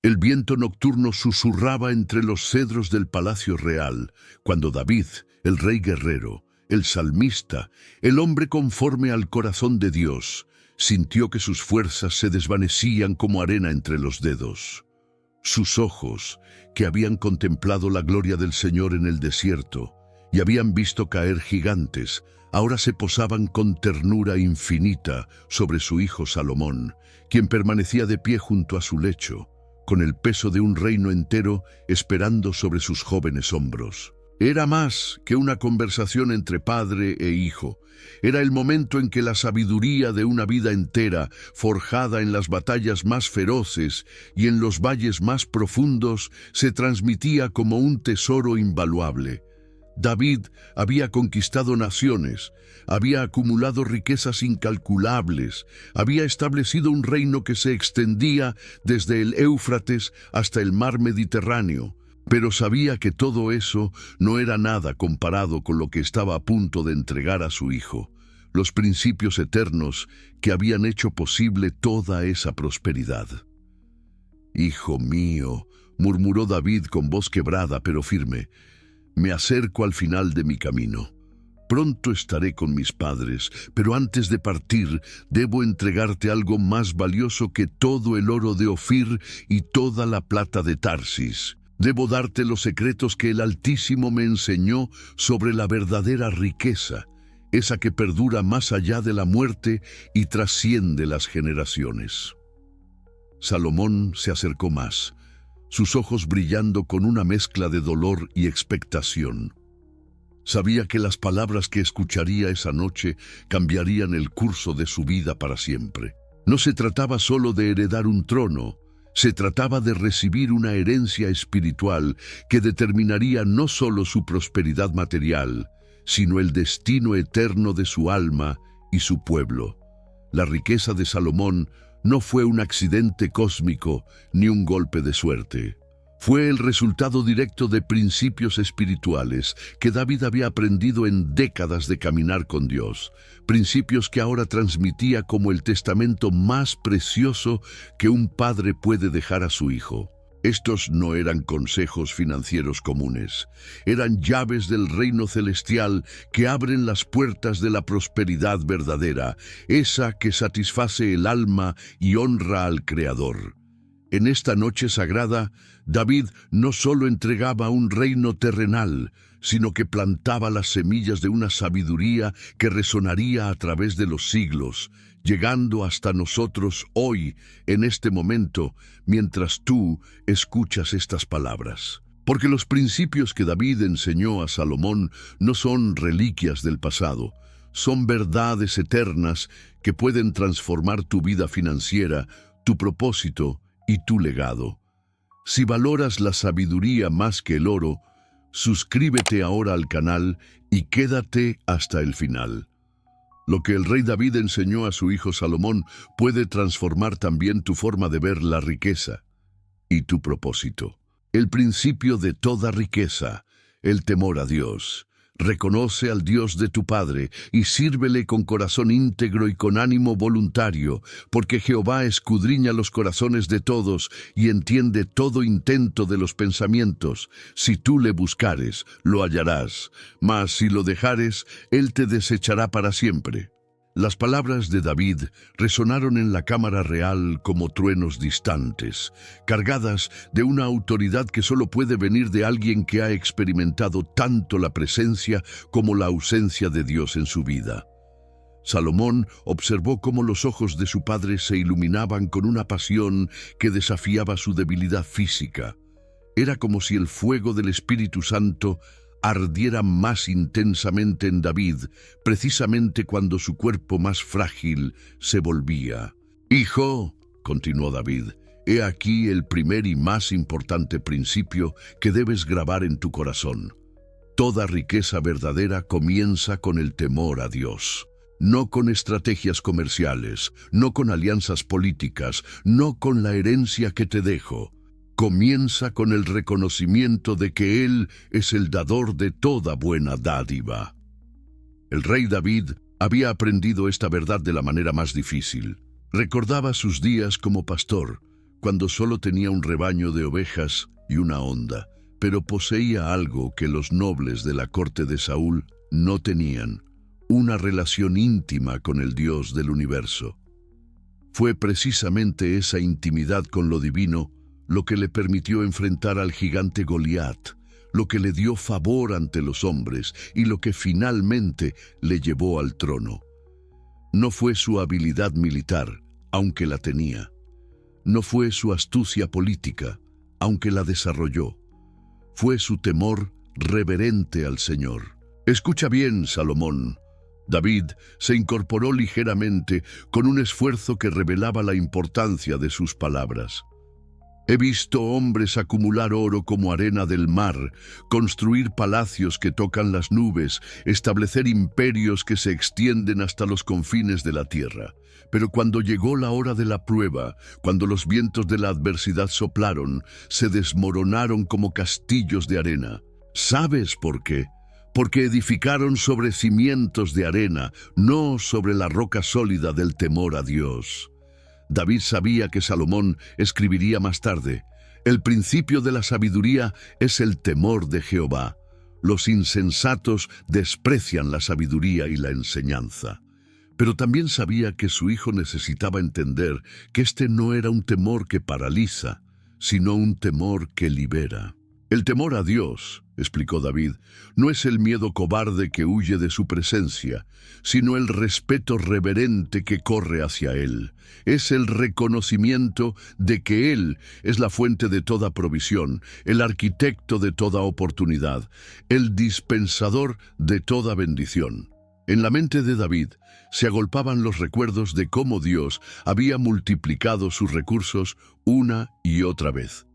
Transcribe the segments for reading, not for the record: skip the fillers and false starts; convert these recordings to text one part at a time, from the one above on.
El viento nocturno susurraba entre los cedros del palacio real, cuando David, el rey guerrero, el salmista, el hombre conforme al corazón de Dios, sintió que sus fuerzas se desvanecían como arena entre los dedos. Sus ojos, que habían contemplado la gloria del Señor en el desierto y habían visto caer gigantes, ahora se posaban con ternura infinita sobre su hijo Salomón, quien permanecía de pie junto a su lecho, con el peso de un reino entero esperando sobre sus jóvenes hombros. Era más que una conversación entre padre e hijo. Era el momento en que la sabiduría de una vida entera, forjada en las batallas más feroces y en los valles más profundos, se transmitía como un tesoro invaluable. David había conquistado naciones, había acumulado riquezas incalculables, había establecido un reino que se extendía desde el Éufrates hasta el mar Mediterráneo, pero sabía que todo eso no era nada comparado con lo que estaba a punto de entregar a su hijo, los principios eternos que habían hecho posible toda esa prosperidad. «Hijo mío», murmuró David con voz quebrada pero firme, «me acerco al final de mi camino. Pronto estaré con mis padres, pero antes de partir debo entregarte algo más valioso que todo el oro de Ofir y toda la plata de Tarsis. Debo darte los secretos que el Altísimo me enseñó sobre la verdadera riqueza, esa que perdura más allá de la muerte y trasciende las generaciones». Salomón se acercó más, sus ojos brillando con una mezcla de dolor y expectación. Sabía que las palabras que escucharía esa noche cambiarían el curso de su vida para siempre. No se trataba solo de heredar un trono, se trataba de recibir una herencia espiritual que determinaría no solo su prosperidad material, sino el destino eterno de su alma y su pueblo. La riqueza de Salomón no fue un accidente cósmico ni un golpe de suerte. Fue el resultado directo de principios espirituales que David había aprendido en décadas de caminar con Dios, principios que ahora transmitía como el testamento más precioso que un padre puede dejar a su hijo. Estos no eran consejos financieros comunes, eran llaves del reino celestial que abren las puertas de la prosperidad verdadera, esa que satisface el alma y honra al Creador. En esta noche sagrada, David no solo entregaba un reino terrenal, sino que plantaba las semillas de una sabiduría que resonaría a través de los siglos, llegando hasta nosotros hoy, en este momento, mientras tú escuchas estas palabras. Porque los principios que David enseñó a Salomón no son reliquias del pasado, son verdades eternas que pueden transformar tu vida financiera, tu propósito y tu legado. Si valoras la sabiduría más que el oro, suscríbete ahora al canal y quédate hasta el final. Lo que el rey David enseñó a su hijo Salomón puede transformar también tu forma de ver la riqueza y tu propósito. El principio de toda riqueza, el temor a Dios. Reconoce al Dios de tu Padre y sírvele con corazón íntegro y con ánimo voluntario, porque Jehová escudriña los corazones de todos y entiende todo intento de los pensamientos. Si tú le buscares, lo hallarás, mas si lo dejares, él te desechará para siempre. Las palabras de David resonaron en la cámara real como truenos distantes, cargadas de una autoridad que solo puede venir de alguien que ha experimentado tanto la presencia como la ausencia de Dios en su vida. Salomón observó cómo los ojos de su padre se iluminaban con una pasión que desafiaba su debilidad física. Era como si el fuego del Espíritu Santo ardiera más intensamente en David, precisamente cuando su cuerpo más frágil se volvía. «Hijo», continuó David, «he aquí el primer y más importante principio que debes grabar en tu corazón. Toda riqueza verdadera comienza con el temor a Dios. No con estrategias comerciales, no con alianzas políticas, no con la herencia que te dejo. Comienza con el reconocimiento de que Él es el dador de toda buena dádiva». El rey David había aprendido esta verdad de la manera más difícil. Recordaba sus días como pastor, cuando solo tenía un rebaño de ovejas y una honda, pero poseía algo que los nobles de la corte de Saúl no tenían: una relación íntima con el Dios del universo. Fue precisamente esa intimidad con lo divino lo que le permitió enfrentar al gigante Goliat, lo que le dio favor ante los hombres y lo que finalmente le llevó al trono. No fue su habilidad militar, aunque la tenía. No fue su astucia política, aunque la desarrolló. Fue su temor reverente al Señor. Escucha bien, Salomón. David se incorporó ligeramente con un esfuerzo que revelaba la importancia de sus palabras. He visto hombres acumular oro como arena del mar, construir palacios que tocan las nubes, establecer imperios que se extienden hasta los confines de la tierra. Pero cuando llegó la hora de la prueba, cuando los vientos de la adversidad soplaron, se desmoronaron como castillos de arena. ¿Sabes por qué? Porque edificaron sobre cimientos de arena, no sobre la roca sólida del temor a Dios. David sabía que Salomón escribiría más tarde: el principio de la sabiduría es el temor de Jehová. Los insensatos desprecian la sabiduría y la enseñanza. Pero también sabía que su hijo necesitaba entender que este no era un temor que paraliza, sino un temor que libera. El temor a Dios, explicó David, no es el miedo cobarde que huye de su presencia, sino el respeto reverente que corre hacia Él. Es el reconocimiento de que Él es la fuente de toda provisión, el arquitecto de toda oportunidad, el dispensador de toda bendición. En la mente de David se agolpaban los recuerdos de cómo Dios había multiplicado sus recursos una y otra vez.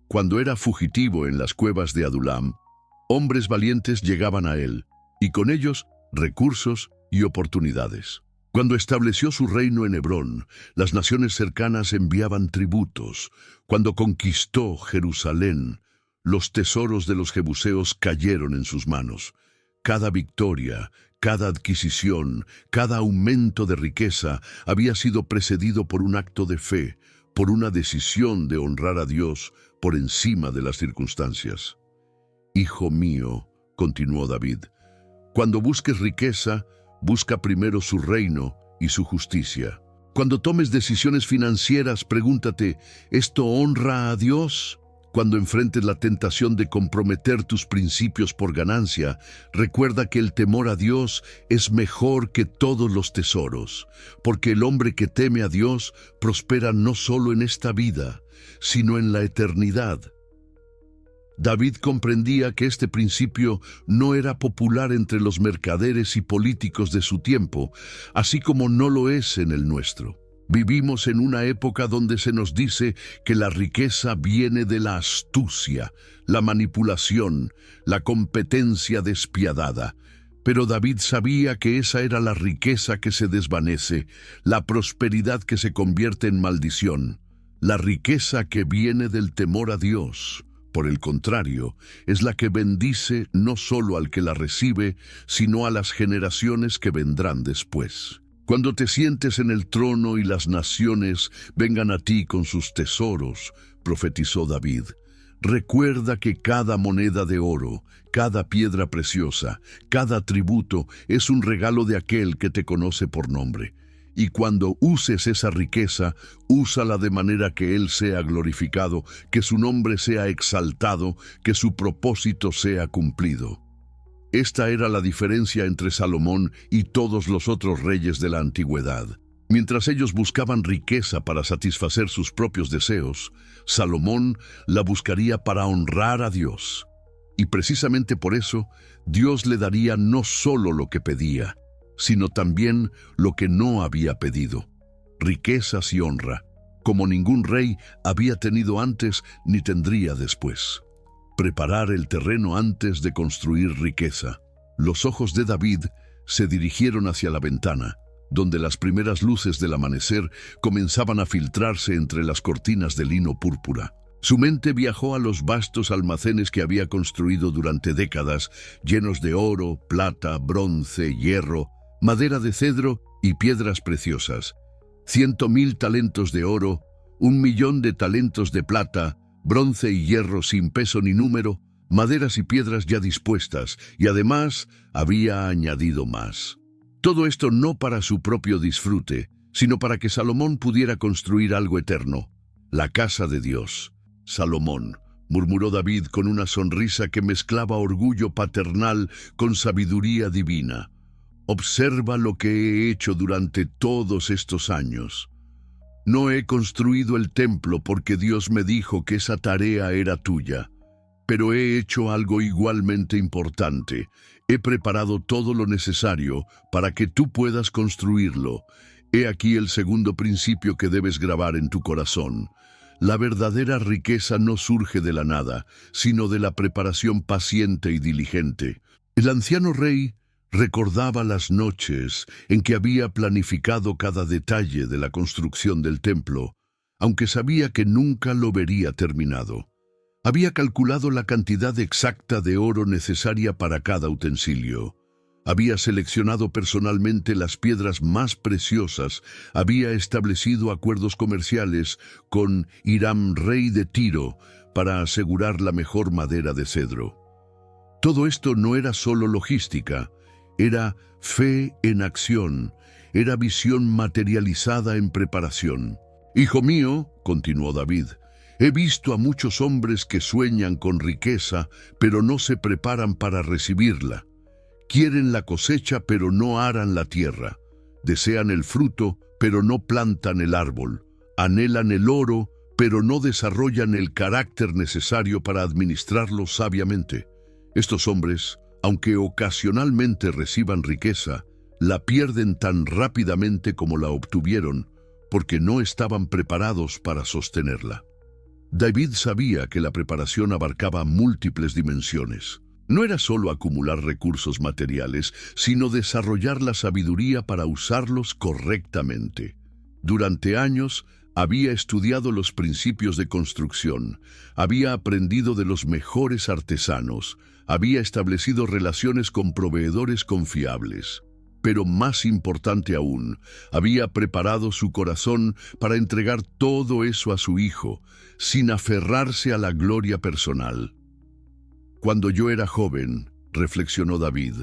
Cuando era fugitivo en las cuevas de Adulam, hombres valientes llegaban a él, y con ellos recursos y oportunidades. Cuando estableció su reino en Hebrón, las naciones cercanas enviaban tributos. Cuando conquistó Jerusalén, los tesoros de los jebuseos cayeron en sus manos. Cada victoria, cada adquisición, cada aumento de riqueza había sido precedido por un acto de fe, por una decisión de honrar a Dios por encima de las circunstancias. Hijo mío, continuó David, cuando busques riqueza, busca primero su reino y su justicia. Cuando tomes decisiones financieras, pregúntate, ¿esto honra a Dios? Cuando enfrentes la tentación de comprometer tus principios por ganancia, recuerda que el temor a Dios es mejor que todos los tesoros, porque el hombre que teme a Dios prospera no solo en esta vida, sino en la eternidad. David comprendía que este principio no era popular entre los mercaderes y políticos de su tiempo, así como no lo es en el nuestro. Vivimos en una época donde se nos dice que la riqueza viene de la astucia, la manipulación, la competencia despiadada. Pero David sabía que esa era la riqueza que se desvanece, la prosperidad que se convierte en maldición, la riqueza que viene del temor a Dios. Por el contrario, es la que bendice no solo al que la recibe, sino a las generaciones que vendrán después. Cuando te sientes en el trono y las naciones vengan a ti con sus tesoros, profetizó David, recuerda que cada moneda de oro, cada piedra preciosa, cada tributo es un regalo de aquel que te conoce por nombre. Y cuando uses esa riqueza, úsala de manera que Él sea glorificado, que su nombre sea exaltado, que su propósito sea cumplido. Esta era la diferencia entre Salomón y todos los otros reyes de la antigüedad. Mientras ellos buscaban riqueza para satisfacer sus propios deseos, Salomón la buscaría para honrar a Dios. Y precisamente por eso, Dios le daría no solo lo que pedía, sino también lo que no había pedido: riquezas y honra, como ningún rey había tenido antes ni tendría después. Preparar el terreno antes de construir riqueza. Los ojos de David se dirigieron hacia la ventana, donde las primeras luces del amanecer comenzaban a filtrarse entre las cortinas de lino púrpura. Su mente viajó a los vastos almacenes que había construido durante décadas, llenos de oro, plata, bronce, hierro, madera de cedro y piedras preciosas. 100.000 talentos de oro, 1.000.000 de talentos de plata, bronce y hierro sin peso ni número, maderas y piedras ya dispuestas, y además había añadido más. Todo esto no para su propio disfrute, sino para que Salomón pudiera construir algo eterno, la casa de Dios. Salomón, murmuró David con una sonrisa que mezclaba orgullo paternal con sabiduría divina. Observa lo que he hecho durante todos estos años. No he construido el templo porque Dios me dijo que esa tarea era tuya, pero he hecho algo igualmente importante. He preparado todo lo necesario para que tú puedas construirlo. He aquí el segundo principio que debes grabar en tu corazón. La verdadera riqueza no surge de la nada, sino de la preparación paciente y diligente. El anciano rey recordaba las noches en que había planificado cada detalle de la construcción del templo, aunque sabía que nunca lo vería terminado. Había calculado la cantidad exacta de oro necesaria para cada utensilio. Había seleccionado personalmente las piedras más preciosas, había establecido acuerdos comerciales con Hiram, rey de Tiro, para asegurar la mejor madera de cedro. Todo esto no era solo logística, era fe en acción, era visión materializada en preparación. «Hijo mío», continuó David, «he visto a muchos hombres que sueñan con riqueza, pero no se preparan para recibirla. Quieren la cosecha, pero no aran la tierra. Desean el fruto, pero no plantan el árbol. Anhelan el oro, pero no desarrollan el carácter necesario para administrarlo sabiamente. Estos hombres, aunque ocasionalmente reciban riqueza, la pierden tan rápidamente como la obtuvieron, porque no estaban preparados para sostenerla». David sabía que la preparación abarcaba múltiples dimensiones. No era solo acumular recursos materiales, sino desarrollar la sabiduría para usarlos correctamente. Durante años, había estudiado los principios de construcción, había aprendido de los mejores artesanos, había establecido relaciones con proveedores confiables. Pero más importante aún, había preparado su corazón para entregar todo eso a su hijo, sin aferrarse a la gloria personal. «Cuando yo era joven», reflexionó David,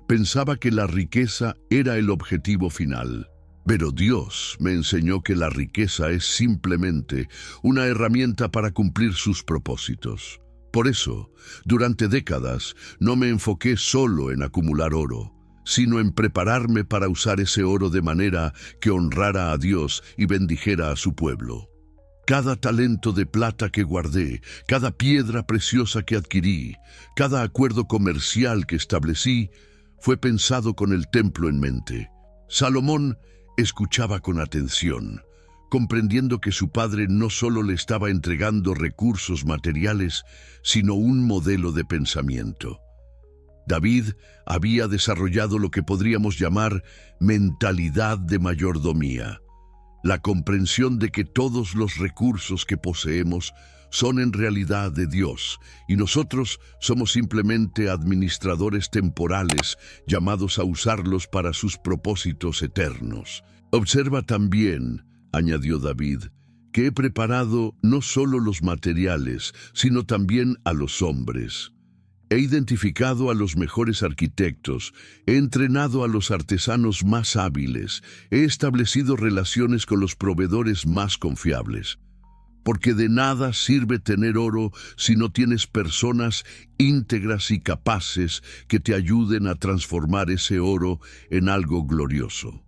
«pensaba que la riqueza era el objetivo final. Pero Dios me enseñó que la riqueza es simplemente una herramienta para cumplir sus propósitos. Por eso, durante décadas, no me enfoqué solo en acumular oro, sino en prepararme para usar ese oro de manera que honrara a Dios y bendijera a su pueblo. Cada talento de plata que guardé, cada piedra preciosa que adquirí, cada acuerdo comercial que establecí, fue pensado con el templo en mente». Salomón escuchaba con atención, comprendiendo que su padre no solo le estaba entregando recursos materiales, sino un modelo de pensamiento. David había desarrollado lo que podríamos llamar mentalidad de mayordomía, la comprensión de que todos los recursos que poseemos son en realidad de Dios y nosotros somos simplemente administradores temporales llamados a usarlos para sus propósitos eternos. «Observa también», añadió David, «que he preparado no solo los materiales, sino también a los hombres. He identificado a los mejores arquitectos, he entrenado a los artesanos más hábiles, he establecido relaciones con los proveedores más confiables. Porque de nada sirve tener oro si no tienes personas íntegras y capaces que te ayuden a transformar ese oro en algo glorioso».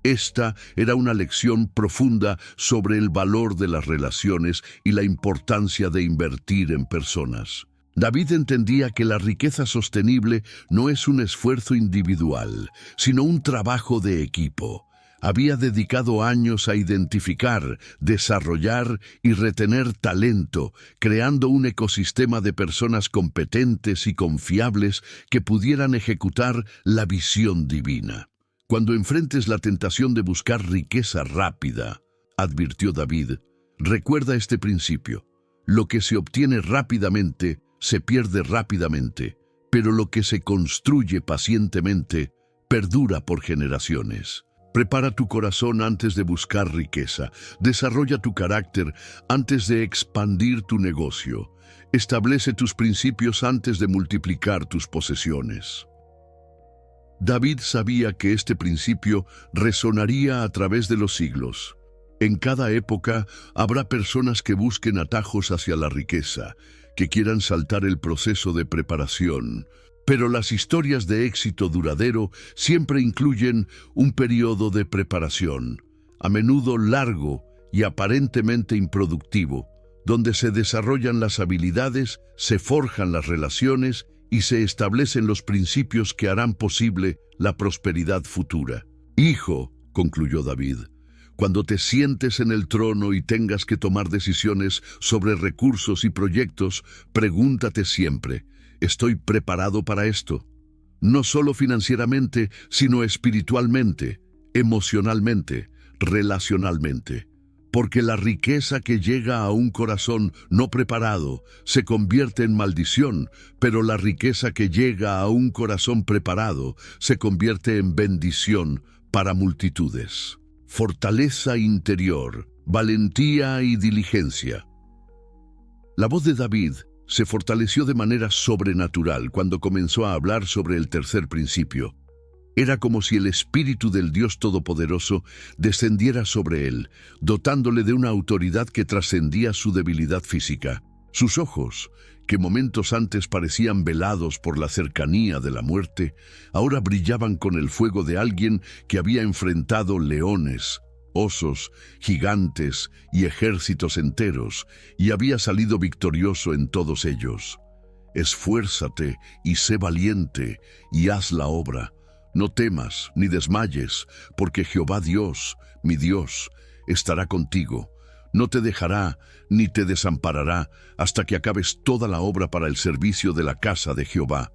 Esta era una lección profunda sobre el valor de las relaciones y la importancia de invertir en personas. David entendía que la riqueza sostenible no es un esfuerzo individual, sino un trabajo de equipo. Había dedicado años a identificar, desarrollar y retener talento, creando un ecosistema de personas competentes y confiables que pudieran ejecutar la visión divina. «Cuando enfrentes la tentación de buscar riqueza rápida», advirtió David, «recuerda este principio. Lo que se obtiene rápidamente se pierde rápidamente, pero lo que se construye pacientemente perdura por generaciones». Prepara tu corazón antes de buscar riqueza. Desarrolla tu carácter antes de expandir tu negocio. Establece tus principios antes de multiplicar tus posesiones. David sabía que este principio resonaría a través de los siglos. En cada época habrá personas que busquen atajos hacia la riqueza, que quieran saltar el proceso de preparación. Pero las historias de éxito duradero siempre incluyen un periodo de preparación, a menudo largo y aparentemente improductivo, donde se desarrollan las habilidades, se forjan las relaciones y se establecen los principios que harán posible la prosperidad futura. Hijo, concluyó David, cuando te sientes en el trono y tengas que tomar decisiones sobre recursos y proyectos, pregúntate siempre, ¿estoy preparado para esto? No solo financieramente, sino espiritualmente, emocionalmente, relacionalmente. Porque la riqueza que llega a un corazón no preparado se convierte en maldición, pero la riqueza que llega a un corazón preparado se convierte en bendición para multitudes. Fortaleza interior, valentía y diligencia. La voz de David se fortaleció de manera sobrenatural cuando comenzó a hablar sobre el tercer principio. Era como si el Espíritu del Dios Todopoderoso descendiera sobre él, dotándole de una autoridad que trascendía su debilidad física. Sus ojos, que momentos antes parecían velados por la cercanía de la muerte, ahora brillaban con el fuego de alguien que había enfrentado leones, osos, gigantes y ejércitos enteros, y había salido victorioso en todos ellos. Esfuérzate y sé valiente, y haz la obra. No temas ni desmayes, porque Jehová Dios, mi Dios, estará contigo. No te dejará ni te desamparará hasta que acabes toda la obra para el servicio de la casa de Jehová.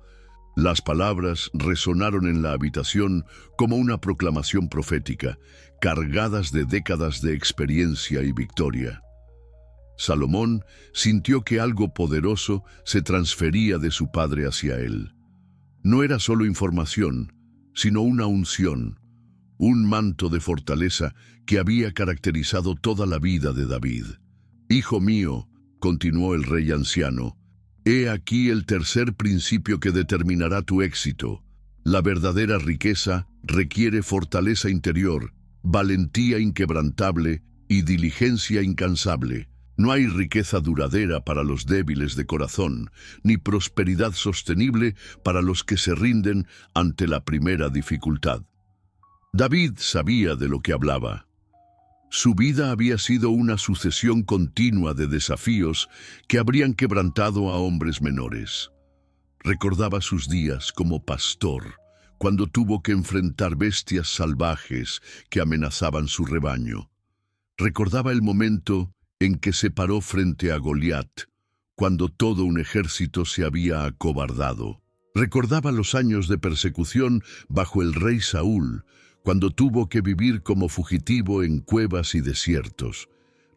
Las palabras resonaron en la habitación como una proclamación profética, cargadas de décadas de experiencia y victoria. Salomón sintió que algo poderoso se transfería de su padre hacia él. No era solo información, sino una unción, un manto de fortaleza que había caracterizado toda la vida de David. Hijo mío, continuó el rey anciano, he aquí el tercer principio que determinará tu éxito. La verdadera riqueza requiere fortaleza interior, valentía inquebrantable y diligencia incansable. No hay riqueza duradera para los débiles de corazón, ni prosperidad sostenible para los que se rinden ante la primera dificultad. David sabía de lo que hablaba. Su vida había sido una sucesión continua de desafíos que habrían quebrantado a hombres menores. Recordaba sus días como pastor, cuando tuvo que enfrentar bestias salvajes que amenazaban su rebaño. Recordaba el momento en que se paró frente a Goliat, cuando todo un ejército se había acobardado. Recordaba los años de persecución bajo el rey Saúl, cuando tuvo que vivir como fugitivo en cuevas y desiertos.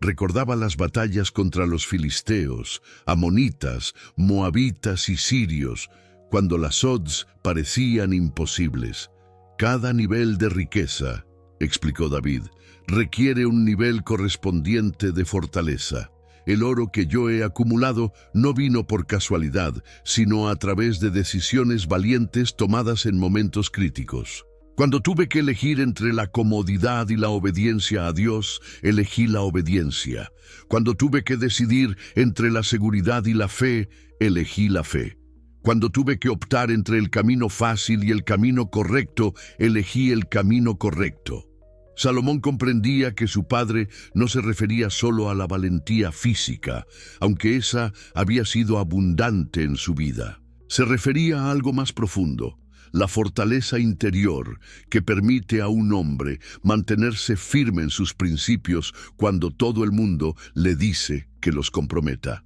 Recordaba las batallas contra los filisteos, amonitas, moabitas y sirios, cuando las odds parecían imposibles. Cada nivel de riqueza, explicó David, requiere un nivel correspondiente de fortaleza. El oro que yo he acumulado no vino por casualidad, sino a través de decisiones valientes tomadas en momentos críticos. Cuando tuve que elegir entre la comodidad y la obediencia a Dios, elegí la obediencia. Cuando tuve que decidir entre la seguridad y la fe, elegí la fe. Cuando tuve que optar entre el camino fácil y el camino correcto, elegí el camino correcto. Salomón comprendía que su padre no se refería solo a la valentía física, aunque esa había sido abundante en su vida. Se refería a algo más profundo, la fortaleza interior que permite a un hombre mantenerse firme en sus principios cuando todo el mundo le dice que los comprometa.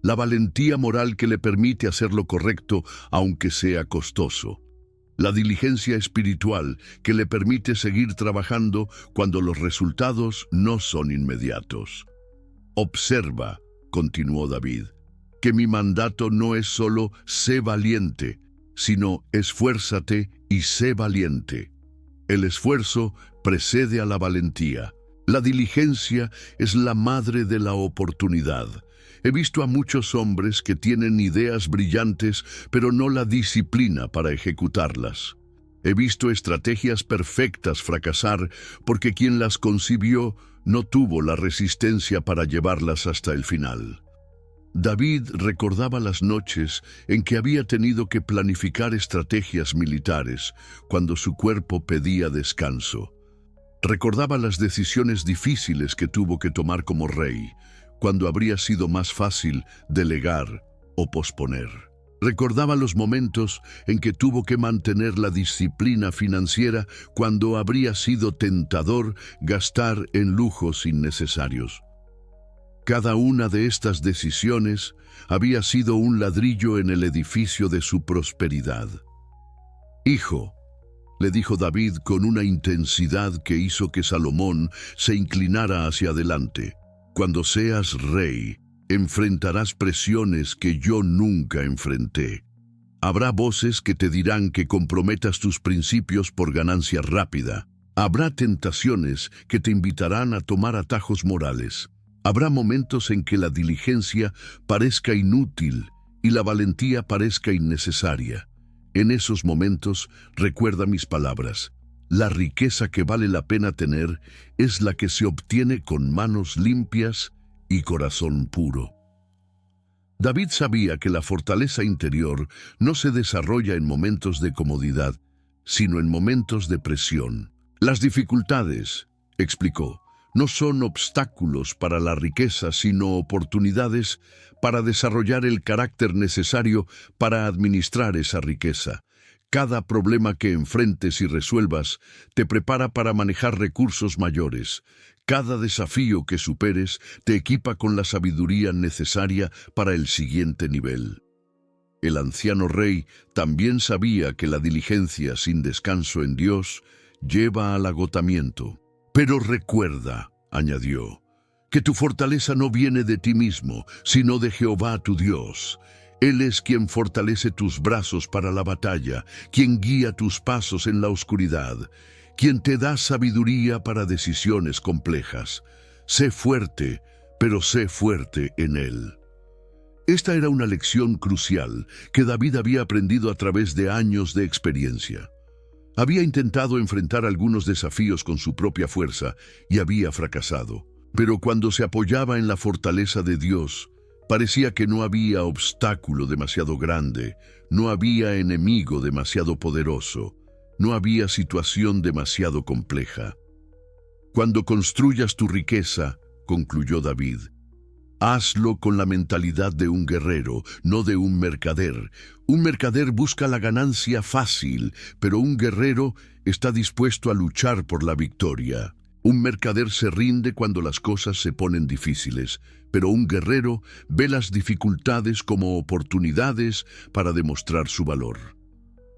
La valentía moral que le permite hacer lo correcto aunque sea costoso. La diligencia espiritual que le permite seguir trabajando cuando los resultados no son inmediatos. Observa, continuó David, que mi mandato no es solo sé valiente, sino esfuérzate y sé valiente. El esfuerzo precede a la valentía. La diligencia es la madre de la oportunidad. He visto a muchos hombres que tienen ideas brillantes, pero no la disciplina para ejecutarlas. He visto estrategias perfectas fracasar porque quien las concibió no tuvo la resistencia para llevarlas hasta el final. David recordaba las noches en que había tenido que planificar estrategias militares cuando su cuerpo pedía descanso. Recordaba las decisiones difíciles que tuvo que tomar como rey, cuando habría sido más fácil delegar o posponer. Recordaba los momentos en que tuvo que mantener la disciplina financiera cuando habría sido tentador gastar en lujos innecesarios. Cada una de estas decisiones había sido un ladrillo en el edificio de su prosperidad. «Hijo», le dijo David con una intensidad que hizo que Salomón se inclinara hacia adelante, «cuando seas rey, enfrentarás presiones que yo nunca enfrenté. Habrá voces que te dirán que comprometas tus principios por ganancia rápida. Habrá tentaciones que te invitarán a tomar atajos morales. Habrá momentos en que la diligencia parezca inútil y la valentía parezca innecesaria. En esos momentos, recuerda mis palabras. La riqueza que vale la pena tener es la que se obtiene con manos limpias y corazón puro». David sabía que la fortaleza interior no se desarrolla en momentos de comodidad, sino en momentos de presión. Las dificultades, explicó, no son obstáculos para la riqueza, sino oportunidades para desarrollar el carácter necesario para administrar esa riqueza. Cada problema que enfrentes y resuelvas te prepara para manejar recursos mayores. Cada desafío que superes te equipa con la sabiduría necesaria para el siguiente nivel. El anciano rey también sabía que la diligencia sin descanso en Dios lleva al agotamiento. «Pero recuerda», añadió, «que tu fortaleza no viene de ti mismo, sino de Jehová tu Dios. Él es quien fortalece tus brazos para la batalla, quien guía tus pasos en la oscuridad, quien te da sabiduría para decisiones complejas. Sé fuerte, pero sé fuerte en Él». Esta era una lección crucial que David había aprendido a través de años de experiencia. Había intentado enfrentar algunos desafíos con su propia fuerza y había fracasado. Pero cuando se apoyaba en la fortaleza de Dios, parecía que no había obstáculo demasiado grande, no había enemigo demasiado poderoso, no había situación demasiado compleja. «Cuando construyas tu riqueza», concluyó David, «hazlo con la mentalidad de un guerrero, no de un mercader. Un mercader busca la ganancia fácil, pero un guerrero está dispuesto a luchar por la victoria. Un mercader se rinde cuando las cosas se ponen difíciles, pero un guerrero ve las dificultades como oportunidades para demostrar su valor.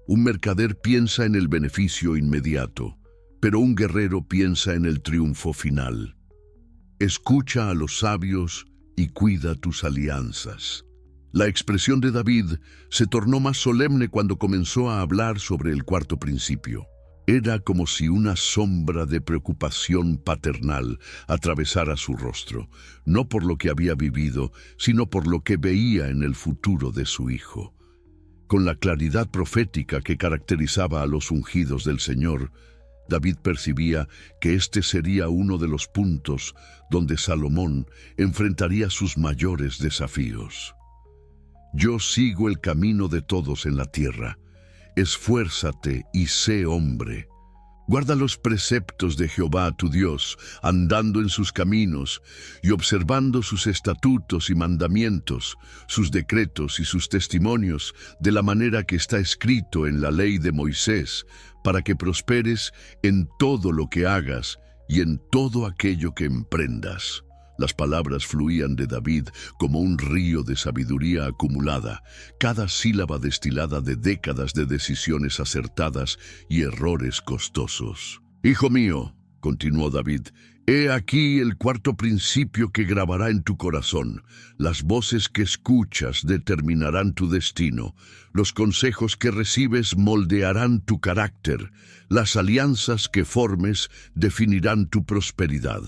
Un mercader piensa en el beneficio inmediato, pero un guerrero piensa en el triunfo final. Escucha a los sabios y cuida tus alianzas». La expresión de David se tornó más solemne cuando comenzó a hablar sobre el cuarto principio. Era como si una sombra de preocupación paternal atravesara su rostro, no por lo que había vivido, sino por lo que veía en el futuro de su hijo. Con la claridad profética que caracterizaba a los ungidos del Señor, David percibía que este sería uno de los puntos donde Salomón enfrentaría sus mayores desafíos. «Yo sigo el camino de todos en la tierra. Esfuérzate y sé hombre. Guarda los preceptos de Jehová tu Dios, andando en sus caminos y observando sus estatutos y mandamientos, sus decretos y sus testimonios, de la manera que está escrito en la ley de Moisés, para que prosperes en todo lo que hagas y en todo aquello que emprendas». Las palabras fluían de David como un río de sabiduría acumulada, cada sílaba destilada de décadas de decisiones acertadas y errores costosos. «Hijo mío», continuó David, he aquí el cuarto principio que grabará en tu corazón. Las voces que escuchas determinarán tu destino. Los consejos que recibes moldearán tu carácter. Las alianzas que formes definirán tu prosperidad.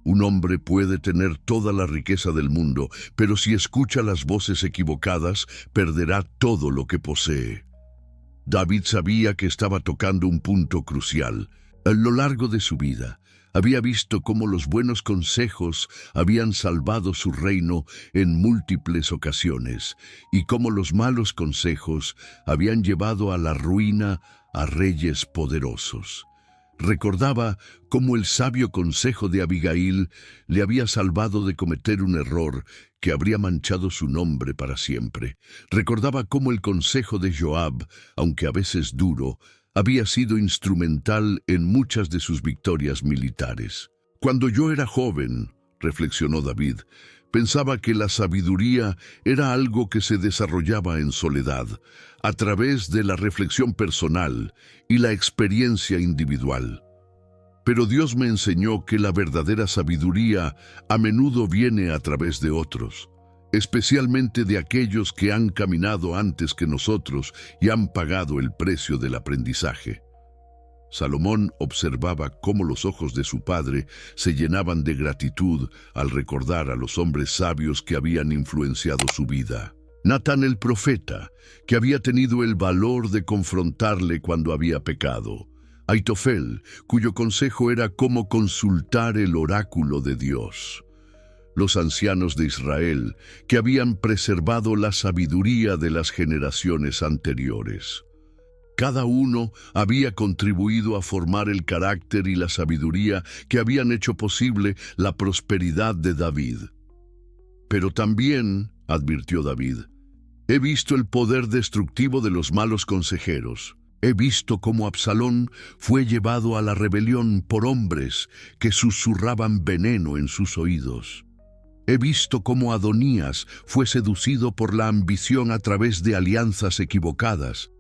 Un hombre puede tener toda la riqueza del mundo, pero si escucha las voces equivocadas, perderá todo lo que posee. David sabía que estaba tocando un punto crucial. A lo largo de su vida, había visto cómo los buenos consejos habían salvado su reino en múltiples ocasiones y cómo los malos consejos habían llevado a la ruina a reyes poderosos. Recordaba cómo el sabio consejo de Abigail le había salvado de cometer un error que habría manchado su nombre para siempre. Recordaba cómo el consejo de Joab, aunque a veces duro, había sido instrumental en muchas de sus victorias militares. Cuando yo era joven, reflexionó David, pensaba que la sabiduría era algo que se desarrollaba en soledad, a través de la reflexión personal y la experiencia individual. Pero Dios me enseñó que la verdadera sabiduría a menudo viene a través de otros, especialmente de aquellos que han caminado antes que nosotros y han pagado el precio del aprendizaje. Salomón observaba cómo los ojos de su padre se llenaban de gratitud al recordar a los hombres sabios que habían influenciado su vida. Natán el profeta, que había tenido el valor de confrontarle cuando había pecado. Aitofel, cuyo consejo era cómo consultar el oráculo de Dios. Los ancianos de Israel, que habían preservado la sabiduría de las generaciones anteriores. Cada uno había contribuido a formar el carácter y la sabiduría que habían hecho posible la prosperidad de David. Pero también, advirtió David, he visto el poder destructivo de los malos consejeros. He visto cómo Absalón fue llevado a la rebelión por hombres que susurraban veneno en sus oídos. He visto cómo Adonías fue seducido por la ambición a través de alianzas equivocadas.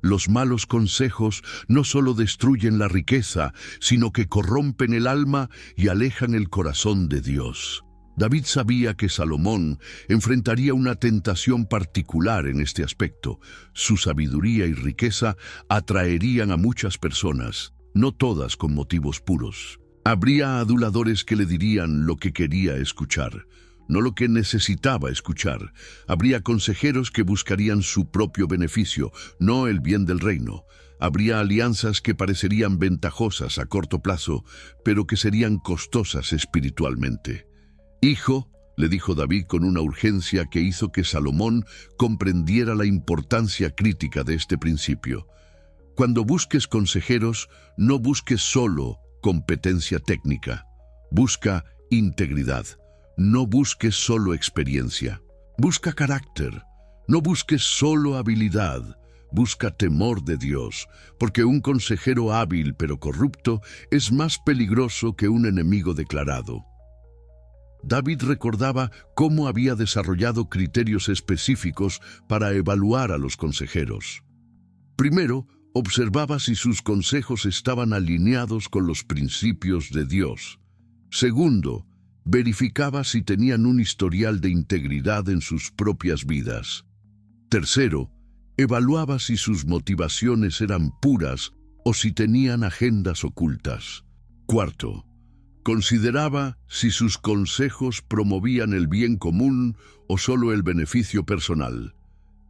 Los malos consejos no solo destruyen la riqueza, sino que corrompen el alma y alejan el corazón de Dios. David sabía que Salomón enfrentaría una tentación particular en este aspecto. Su sabiduría y riqueza atraerían a muchas personas, no todas con motivos puros. Habría aduladores que le dirían lo que quería escuchar, no lo que necesitaba escuchar. Habría consejeros que buscarían su propio beneficio, no el bien del reino. Habría alianzas que parecerían ventajosas a corto plazo, pero que serían costosas espiritualmente. Hijo, le dijo David con una urgencia que hizo que Salomón comprendiera la importancia crítica de este principio. Cuando busques consejeros, no busques solo competencia técnica. Busca integridad. No busques solo experiencia. Busca carácter. No busques solo habilidad. Busca temor de Dios, porque un consejero hábil pero corrupto es más peligroso que un enemigo declarado. David recordaba cómo había desarrollado criterios específicos para evaluar a los consejeros. Primero, observaba si sus consejos estaban alineados con los principios de Dios. Segundo, verificaba si tenían un historial de integridad en sus propias vidas. Tercero, evaluaba si sus motivaciones eran puras o si tenían agendas ocultas. Cuarto, consideraba si sus consejos promovían el bien común o solo el beneficio personal.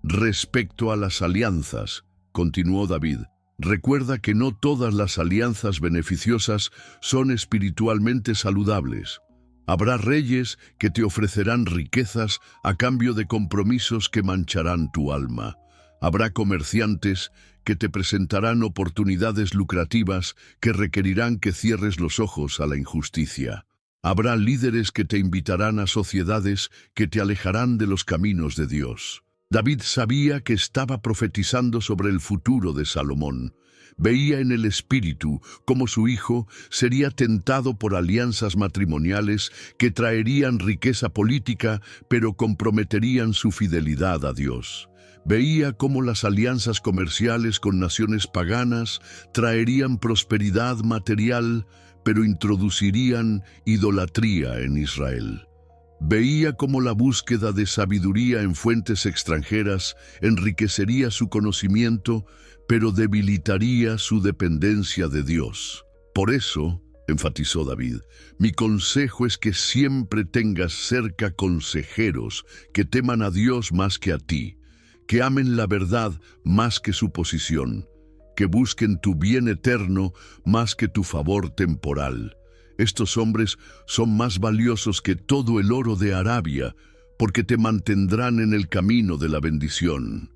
Respecto a las alianzas, continuó David, recuerda que no todas las alianzas beneficiosas son espiritualmente saludables. Habrá reyes que te ofrecerán riquezas a cambio de compromisos que mancharán tu alma. Habrá comerciantes que te presentarán oportunidades lucrativas que requerirán que cierres los ojos a la injusticia. Habrá líderes que te invitarán a sociedades que te alejarán de los caminos de Dios. David sabía que estaba profetizando sobre el futuro de Salomón. Veía en el espíritu cómo su hijo sería tentado por alianzas matrimoniales que traerían riqueza política, pero comprometerían su fidelidad a Dios. Veía cómo las alianzas comerciales con naciones paganas traerían prosperidad material, pero introducirían idolatría en Israel. Veía cómo la búsqueda de sabiduría en fuentes extranjeras enriquecería su conocimiento, pero debilitaría su dependencia de Dios. Por eso, enfatizó David, mi consejo es que siempre tengas cerca consejeros que teman a Dios más que a ti, que amen la verdad más que su posición, que busquen tu bien eterno más que tu favor temporal. Estos hombres son más valiosos que todo el oro de Arabia, porque te mantendrán en el camino de la bendición.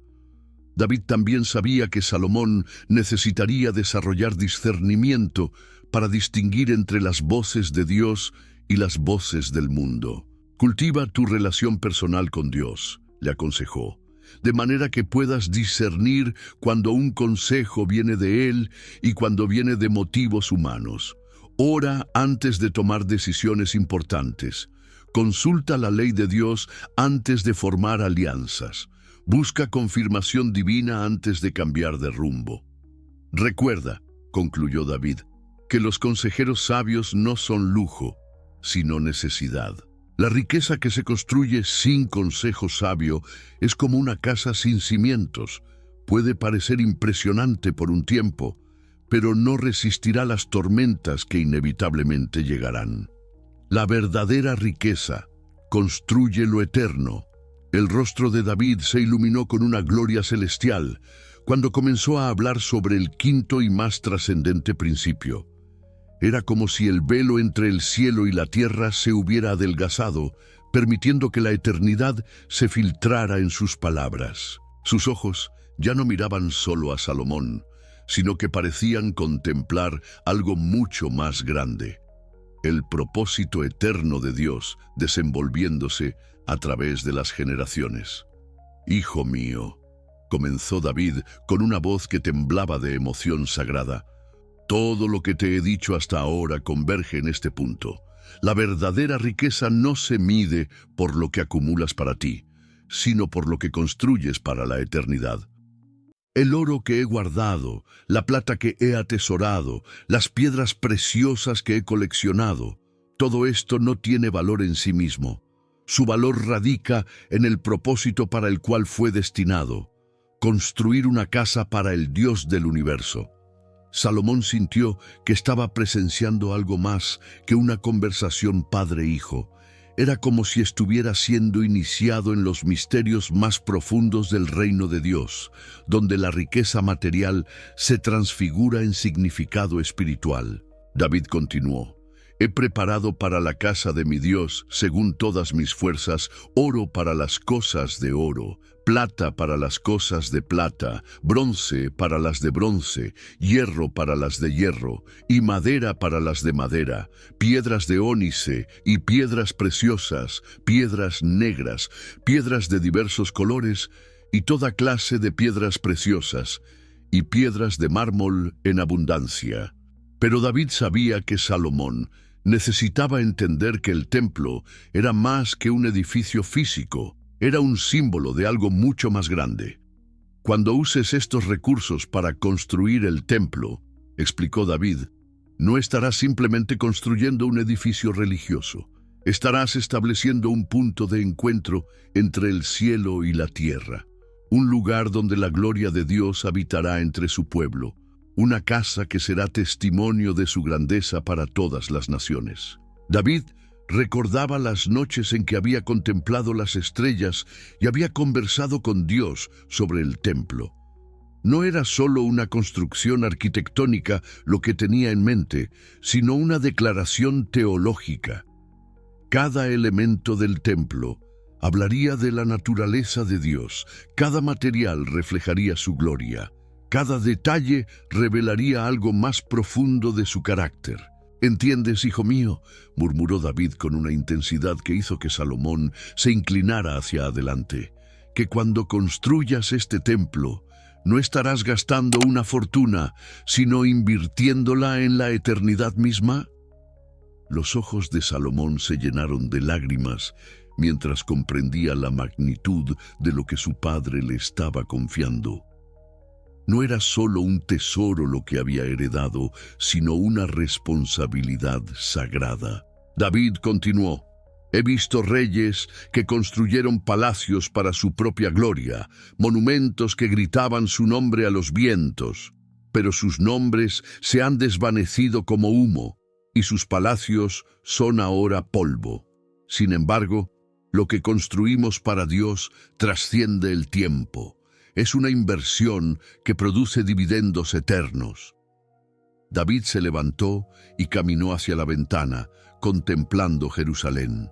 David también sabía que Salomón necesitaría desarrollar discernimiento para distinguir entre las voces de Dios y las voces del mundo. Cultiva tu relación personal con Dios, le aconsejó, de manera que puedas discernir cuando un consejo viene de Él y cuando viene de motivos humanos. Ora antes de tomar decisiones importantes. Consulta la ley de Dios antes de formar alianzas. Busca confirmación divina antes de cambiar de rumbo. Recuerda, concluyó David, que los consejeros sabios no son lujo, sino necesidad. La riqueza que se construye sin consejo sabio es como una casa sin cimientos. Puede parecer impresionante por un tiempo, pero no resistirá las tormentas que inevitablemente llegarán. La verdadera riqueza construye lo eterno. El rostro de David se iluminó con una gloria celestial cuando comenzó a hablar sobre el quinto y más trascendente principio. Era como si el velo entre el cielo y la tierra se hubiera adelgazado, permitiendo que la eternidad se filtrara en sus palabras. Sus ojos ya no miraban solo a Salomón, sino que parecían contemplar algo mucho más grande, el propósito eterno de Dios desenvolviéndose a través de las generaciones. Hijo mío, comenzó David con una voz que temblaba de emoción sagrada, todo lo que te he dicho hasta ahora converge en este punto. La verdadera riqueza no se mide por lo que acumulas para ti, sino por lo que construyes para la eternidad. El oro que he guardado, la plata que he atesorado, las piedras preciosas que he coleccionado, todo esto no tiene valor en sí mismo. Su valor radica en el propósito para el cual fue destinado, construir una casa para el Dios del universo. Salomón sintió que estaba presenciando algo más que una conversación padre-hijo. Era como si estuviera siendo iniciado en los misterios más profundos del reino de Dios, donde la riqueza material se transfigura en significado espiritual. David continuó, he preparado para la casa de mi Dios, según todas mis fuerzas, oro para las cosas de oro, plata para las cosas de plata, bronce para las de bronce, hierro para las de hierro, y madera para las de madera, piedras de ónice y piedras preciosas, piedras negras, piedras de diversos colores, y toda clase de piedras preciosas, y piedras de mármol en abundancia. Pero David sabía que Salomón necesitaba entender que el templo era más que un edificio físico, era un símbolo de algo mucho más grande. Cuando uses estos recursos para construir el templo, explicó David, no estarás simplemente construyendo un edificio religioso, estarás estableciendo un punto de encuentro entre el cielo y la tierra, un lugar donde la gloria de Dios habitará entre su pueblo, una casa que será testimonio de su grandeza para todas las naciones. David recordaba las noches en que había contemplado las estrellas y había conversado con Dios sobre el templo. No era solo una construcción arquitectónica lo que tenía en mente, sino una declaración teológica. Cada elemento del templo hablaría de la naturaleza de Dios, cada material reflejaría su gloria. Cada detalle revelaría algo más profundo de su carácter. «¿Entiendes, hijo mío?», murmuró David con una intensidad que hizo que Salomón se inclinara hacia adelante, «que cuando construyas este templo, no estarás gastando una fortuna, sino invirtiéndola en la eternidad misma». Los ojos de Salomón se llenaron de lágrimas mientras comprendía la magnitud de lo que su padre le estaba confiando. No era solo un tesoro lo que había heredado, sino una responsabilidad sagrada. David continuó: He visto reyes que construyeron palacios para su propia gloria, monumentos que gritaban su nombre a los vientos, pero sus nombres se han desvanecido como humo, y sus palacios son ahora polvo. Sin embargo, lo que construimos para Dios trasciende el tiempo. Es una inversión que produce dividendos eternos. David se levantó y caminó hacia la ventana, contemplando Jerusalén.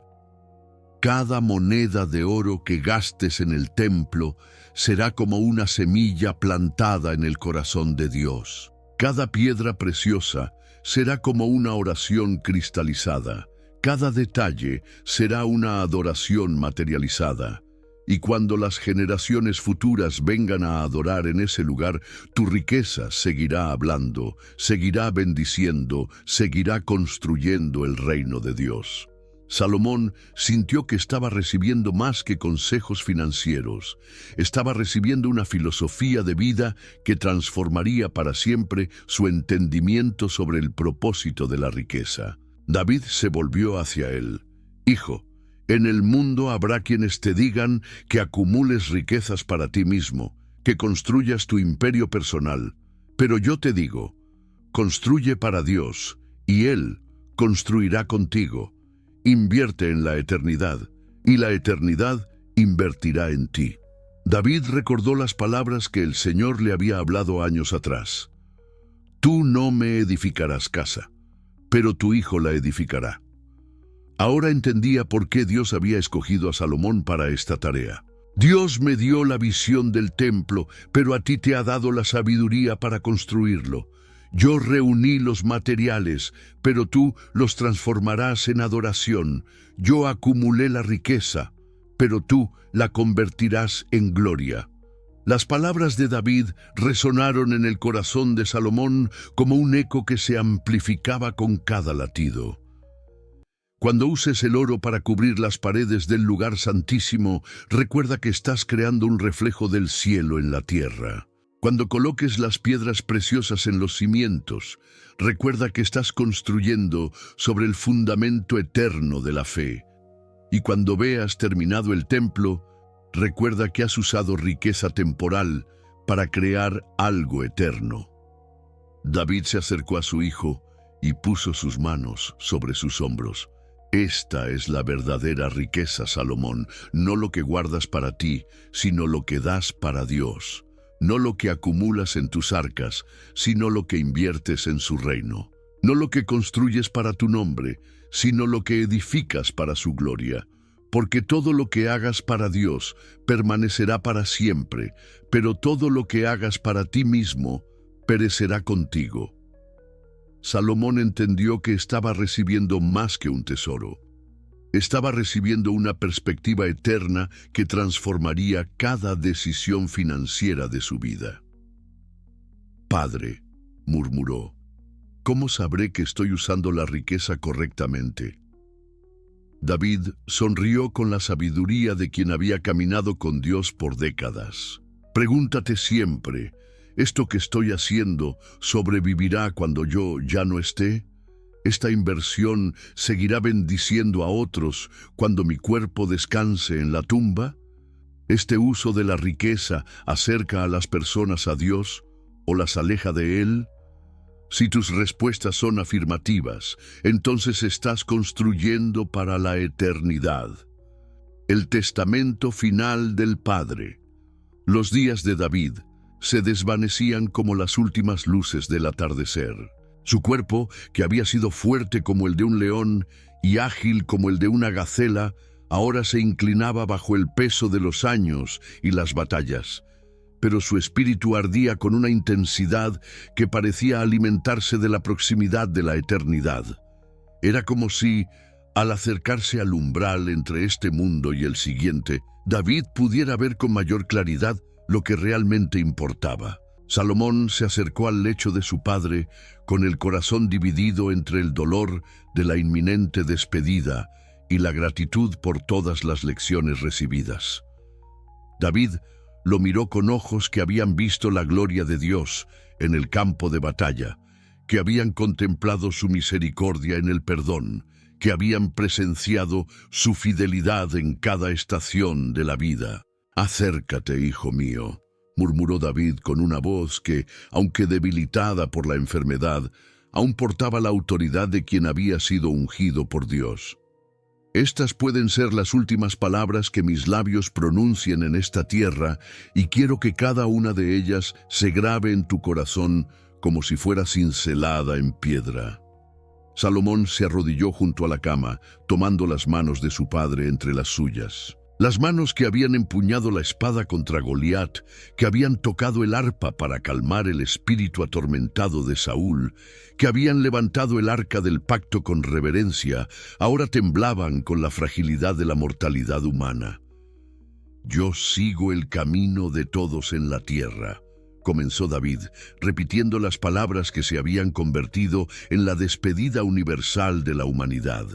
Cada moneda de oro que gastes en el templo será como una semilla plantada en el corazón de Dios. Cada piedra preciosa será como una oración cristalizada. Cada detalle será una adoración materializada. Y cuando las generaciones futuras vengan a adorar en ese lugar, tu riqueza seguirá hablando, seguirá bendiciendo, seguirá construyendo el reino de Dios. Salomón sintió que estaba recibiendo más que consejos financieros. Estaba recibiendo una filosofía de vida que transformaría para siempre su entendimiento sobre el propósito de la riqueza. David se volvió hacia él. Hijo, en el mundo habrá quienes te digan que acumules riquezas para ti mismo, que construyas tu imperio personal. Pero yo te digo, construye para Dios, y Él construirá contigo. Invierte en la eternidad, y la eternidad invertirá en ti. David recordó las palabras que el Señor le había hablado años atrás. Tú no me edificarás casa, pero tu hijo la edificará. Ahora entendía por qué Dios había escogido a Salomón para esta tarea. Dios me dio la visión del templo, pero a ti te ha dado la sabiduría para construirlo. Yo reuní los materiales, pero tú los transformarás en adoración. Yo acumulé la riqueza, pero tú la convertirás en gloria. Las palabras de David resonaron en el corazón de Salomón como un eco que se amplificaba con cada latido. Cuando uses el oro para cubrir las paredes del lugar santísimo, recuerda que estás creando un reflejo del cielo en la tierra. Cuando coloques las piedras preciosas en los cimientos, recuerda que estás construyendo sobre el fundamento eterno de la fe. Y cuando veas terminado el templo, recuerda que has usado riqueza temporal para crear algo eterno. David se acercó a su hijo y puso sus manos sobre sus hombros. Esta es la verdadera riqueza, Salomón, no lo que guardas para ti, sino lo que das para Dios. No lo que acumulas en tus arcas, sino lo que inviertes en su reino. No lo que construyes para tu nombre, sino lo que edificas para su gloria. Porque todo lo que hagas para Dios permanecerá para siempre, pero todo lo que hagas para ti mismo perecerá contigo. Salomón entendió que estaba recibiendo más que un tesoro. Estaba recibiendo una perspectiva eterna que transformaría cada decisión financiera de su vida. Padre, murmuró, ¿cómo sabré que estoy usando la riqueza correctamente? David sonrió con la sabiduría de quien había caminado con Dios por décadas. Pregúntate siempre, ¿esto que estoy haciendo sobrevivirá cuando yo ya no esté? ¿Esta inversión seguirá bendiciendo a otros cuando mi cuerpo descanse en la tumba? ¿Este uso de la riqueza acerca a las personas a Dios o las aleja de Él? Si tus respuestas son afirmativas, entonces estás construyendo para la eternidad. El testamento final del Padre. Los días de David se desvanecían como las últimas luces del atardecer. Su cuerpo, que había sido fuerte como el de un león y ágil como el de una gacela, ahora se inclinaba bajo el peso de los años y las batallas. Pero su espíritu ardía con una intensidad que parecía alimentarse de la proximidad de la eternidad. Era como si, al acercarse al umbral entre este mundo y el siguiente, David pudiera ver con mayor claridad lo que realmente importaba. Salomón se acercó al lecho de su padre con el corazón dividido entre el dolor de la inminente despedida y la gratitud por todas las lecciones recibidas. David lo miró con ojos que habían visto la gloria de Dios en el campo de batalla, que habían contemplado su misericordia en el perdón, que habían presenciado su fidelidad en cada estación de la vida. «Acércate, hijo mío», murmuró David con una voz que, aunque debilitada por la enfermedad, aún portaba la autoridad de quien había sido ungido por Dios. Estas pueden ser las últimas palabras que mis labios pronuncien en esta tierra, y quiero que cada una de ellas se grabe en tu corazón como si fuera cincelada en piedra. Salomón se arrodilló junto a la cama, tomando las manos de su padre entre las suyas. Las manos que habían empuñado la espada contra Goliat, que habían tocado el arpa para calmar el espíritu atormentado de Saúl, que habían levantado el arca del pacto con reverencia, ahora temblaban con la fragilidad de la mortalidad humana. «Yo sigo el camino de todos en la tierra», comenzó David, repitiendo las palabras que se habían convertido en la despedida universal de la humanidad.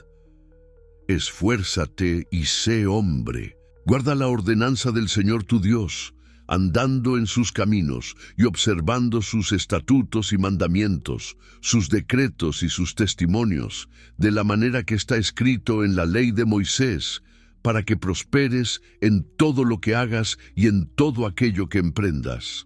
«Esfuérzate y sé hombre. Guarda la ordenanza del Señor tu Dios, andando en sus caminos y observando sus estatutos y mandamientos, sus decretos y sus testimonios, de la manera que está escrito en la ley de Moisés, para que prosperes en todo lo que hagas y en todo aquello que emprendas».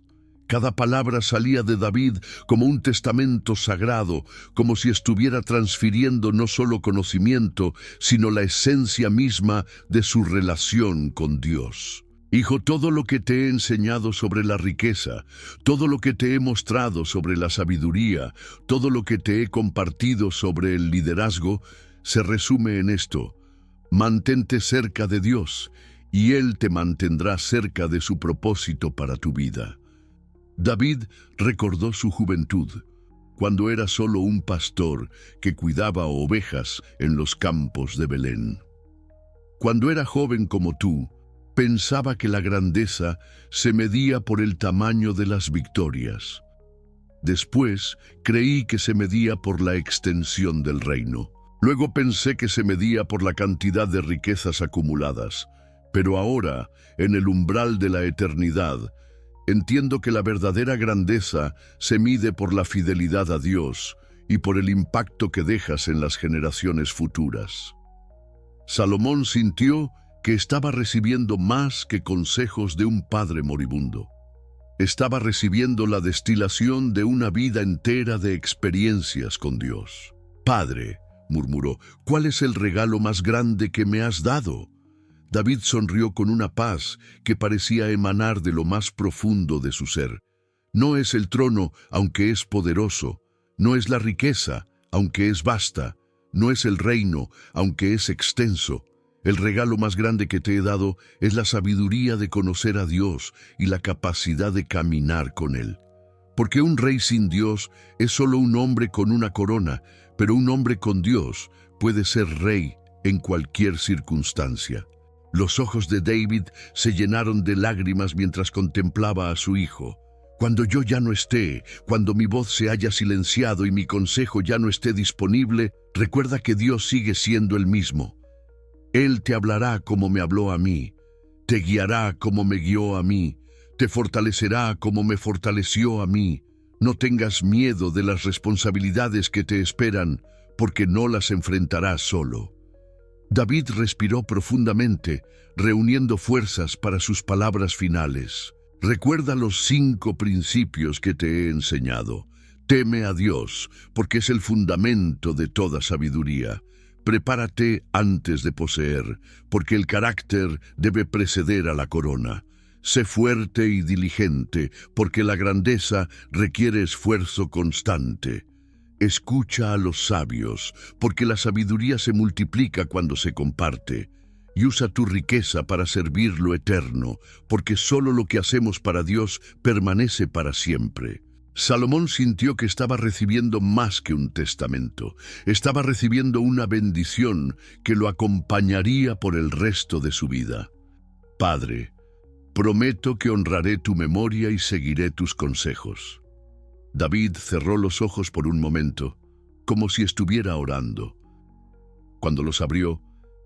Cada palabra salía de David como un testamento sagrado, como si estuviera transfiriendo no solo conocimiento, sino la esencia misma de su relación con Dios. «Hijo, todo lo que te he enseñado sobre la riqueza, todo lo que te he mostrado sobre la sabiduría, todo lo que te he compartido sobre el liderazgo, se resume en esto: mantente cerca de Dios, y Él te mantendrá cerca de su propósito para tu vida». David recordó su juventud, cuando era solo un pastor que cuidaba ovejas en los campos de Belén. Cuando era joven como tú, pensaba que la grandeza se medía por el tamaño de las victorias. Después creí que se medía por la extensión del reino. Luego pensé que se medía por la cantidad de riquezas acumuladas. Pero ahora, en el umbral de la eternidad, entiendo que la verdadera grandeza se mide por la fidelidad a Dios y por el impacto que dejas en las generaciones futuras. Salomón sintió que estaba recibiendo más que consejos de un padre moribundo. Estaba recibiendo la destilación de una vida entera de experiencias con Dios. «Padre», murmuró, «¿cuál es el regalo más grande que me has dado?» David sonrió con una paz que parecía emanar de lo más profundo de su ser. «No es el trono, aunque es poderoso. No es la riqueza, aunque es vasta. No es el reino, aunque es extenso. El regalo más grande que te he dado es la sabiduría de conocer a Dios y la capacidad de caminar con Él. Porque un rey sin Dios es solo un hombre con una corona, pero un hombre con Dios puede ser rey en cualquier circunstancia». Los ojos de David se llenaron de lágrimas mientras contemplaba a su hijo. «Cuando yo ya no esté, cuando mi voz se haya silenciado y mi consejo ya no esté disponible, recuerda que Dios sigue siendo el mismo. Él te hablará como me habló a mí, te guiará como me guió a mí, te fortalecerá como me fortaleció a mí. No tengas miedo de las responsabilidades que te esperan, porque no las enfrentarás solo». David respiró profundamente, reuniendo fuerzas para sus palabras finales. «Recuerda los 5 principios que te he enseñado. Teme a Dios, porque es el fundamento de toda sabiduría. Prepárate antes de poseer, porque el carácter debe preceder a la corona. Sé fuerte y diligente, porque la grandeza requiere esfuerzo constante. Escucha a los sabios, porque la sabiduría se multiplica cuando se comparte. Y usa tu riqueza para servir lo eterno, porque solo lo que hacemos para Dios permanece para siempre». Salomón sintió que estaba recibiendo más que un testamento. Estaba recibiendo una bendición que lo acompañaría por el resto de su vida. «Padre, prometo que honraré tu memoria y seguiré tus consejos». David cerró los ojos por un momento, como si estuviera orando. Cuando los abrió,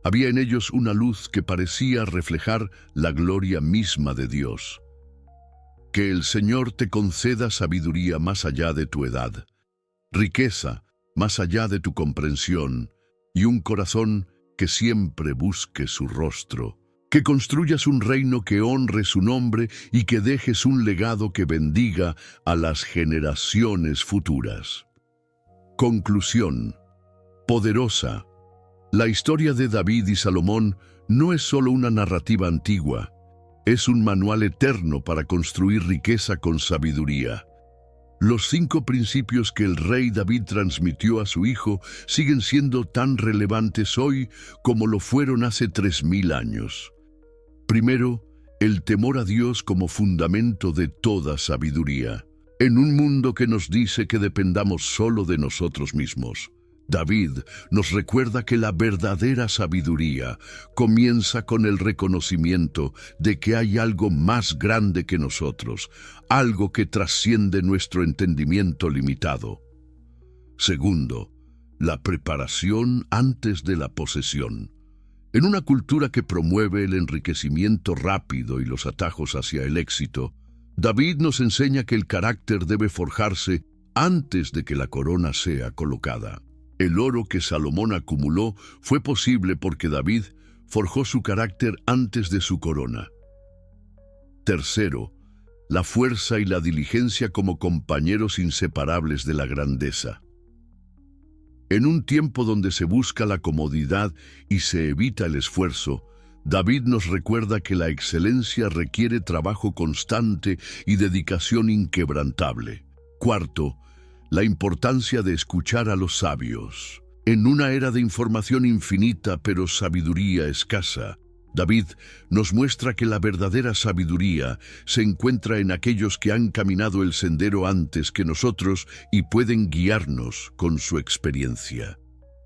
había en ellos una luz que parecía reflejar la gloria misma de Dios. Que el Señor te conceda sabiduría más allá de tu edad, riqueza más allá de tu comprensión y un corazón que siempre busque su rostro. Que construyas un reino que honre su nombre y que dejes un legado que bendiga a las generaciones futuras. Conclusión. Poderosa. La historia de David y Salomón no es solo una narrativa antigua, es un manual eterno para construir riqueza con sabiduría. Los 5 principios que el rey David transmitió a su hijo siguen siendo tan relevantes hoy como lo fueron hace 3000 años. Primero, el temor a Dios como fundamento de toda sabiduría. En un mundo que nos dice que dependamos solo de nosotros mismos, David nos recuerda que la verdadera sabiduría comienza con el reconocimiento de que hay algo más grande que nosotros, algo que trasciende nuestro entendimiento limitado. Segundo, la preparación antes de la posesión. En una cultura que promueve el enriquecimiento rápido y los atajos hacia el éxito, David nos enseña que el carácter debe forjarse antes de que la corona sea colocada. El oro que Salomón acumuló fue posible porque David forjó su carácter antes de su corona. Tercero, la fuerza y la diligencia como compañeros inseparables de la grandeza. En un tiempo donde se busca la comodidad y se evita el esfuerzo, David nos recuerda que la excelencia requiere trabajo constante y dedicación inquebrantable. Cuarto, la importancia de escuchar a los sabios. En una era de información infinita pero sabiduría escasa, David nos muestra que la verdadera sabiduría se encuentra en aquellos que han caminado el sendero antes que nosotros y pueden guiarnos con su experiencia.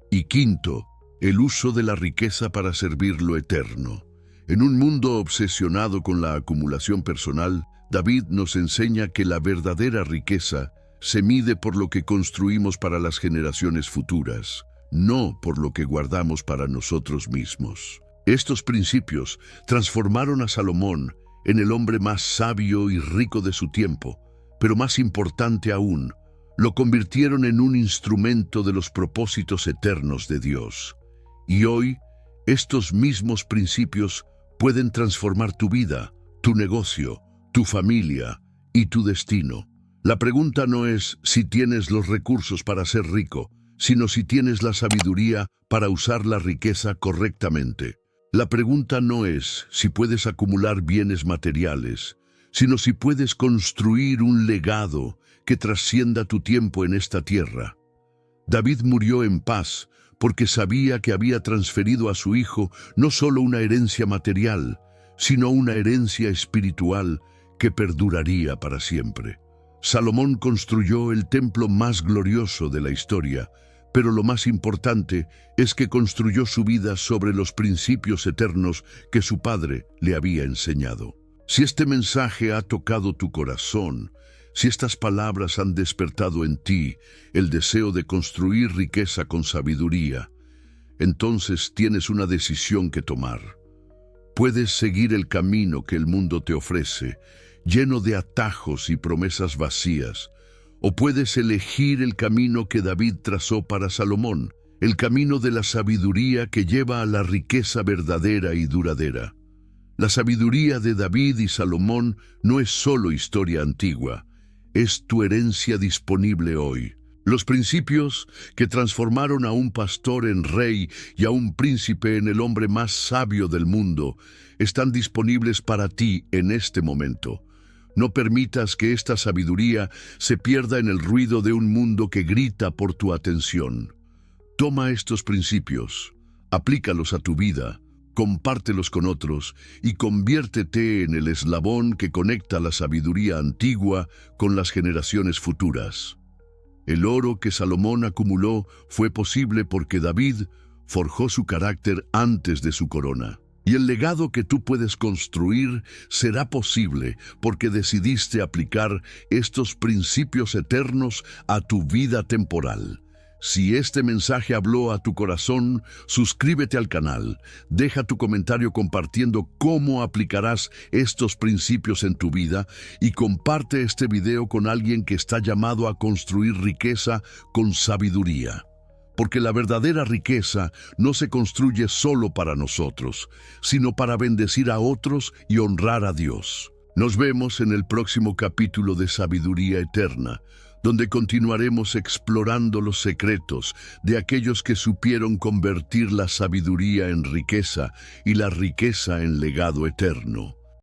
Y quinto, el uso de la riqueza para servir lo eterno. En un mundo obsesionado con la acumulación personal, David nos enseña que la verdadera riqueza se mide por lo que construimos para las generaciones futuras, no por lo que guardamos para nosotros mismos. Estos principios transformaron a Salomón en el hombre más sabio y rico de su tiempo, pero más importante aún, lo convirtieron en un instrumento de los propósitos eternos de Dios. Y hoy, estos mismos principios pueden transformar tu vida, tu negocio, tu familia y tu destino. La pregunta no es si tienes los recursos para ser rico, sino si tienes la sabiduría para usar la riqueza correctamente. La pregunta no es si puedes acumular bienes materiales, sino si puedes construir un legado que trascienda tu tiempo en esta tierra. David murió en paz porque sabía que había transferido a su hijo no solo una herencia material, sino una herencia espiritual que perduraría para siempre. Salomón construyó el templo más glorioso de la historia, pero lo más importante es que construyó su vida sobre los principios eternos que su padre le había enseñado. Si este mensaje ha tocado tu corazón, si estas palabras han despertado en ti el deseo de construir riqueza con sabiduría, entonces tienes una decisión que tomar. Puedes seguir el camino que el mundo te ofrece, lleno de atajos y promesas vacías, o puedes elegir el camino que David trazó para Salomón, el camino de la sabiduría que lleva a la riqueza verdadera y duradera. La sabiduría de David y Salomón no es solo historia antigua, es tu herencia disponible hoy. Los principios que transformaron a un pastor en rey y a un príncipe en el hombre más sabio del mundo están disponibles para ti en este momento. No permitas que esta sabiduría se pierda en el ruido de un mundo que grita por tu atención. Toma estos principios, aplícalos a tu vida, compártelos con otros y conviértete en el eslabón que conecta la sabiduría antigua con las generaciones futuras. El oro que Salomón acumuló fue posible porque David forjó su carácter antes de su corona. Y el legado que tú puedes construir será posible porque decidiste aplicar estos principios eternos a tu vida temporal. Si este mensaje habló a tu corazón, suscríbete al canal, deja tu comentario compartiendo cómo aplicarás estos principios en tu vida y comparte este video con alguien que está llamado a construir riqueza con sabiduría. Porque la verdadera riqueza no se construye solo para nosotros, sino para bendecir a otros y honrar a Dios. Nos vemos en el próximo capítulo de Sabiduría Eterna, donde continuaremos explorando los secretos de aquellos que supieron convertir la sabiduría en riqueza y la riqueza en legado eterno.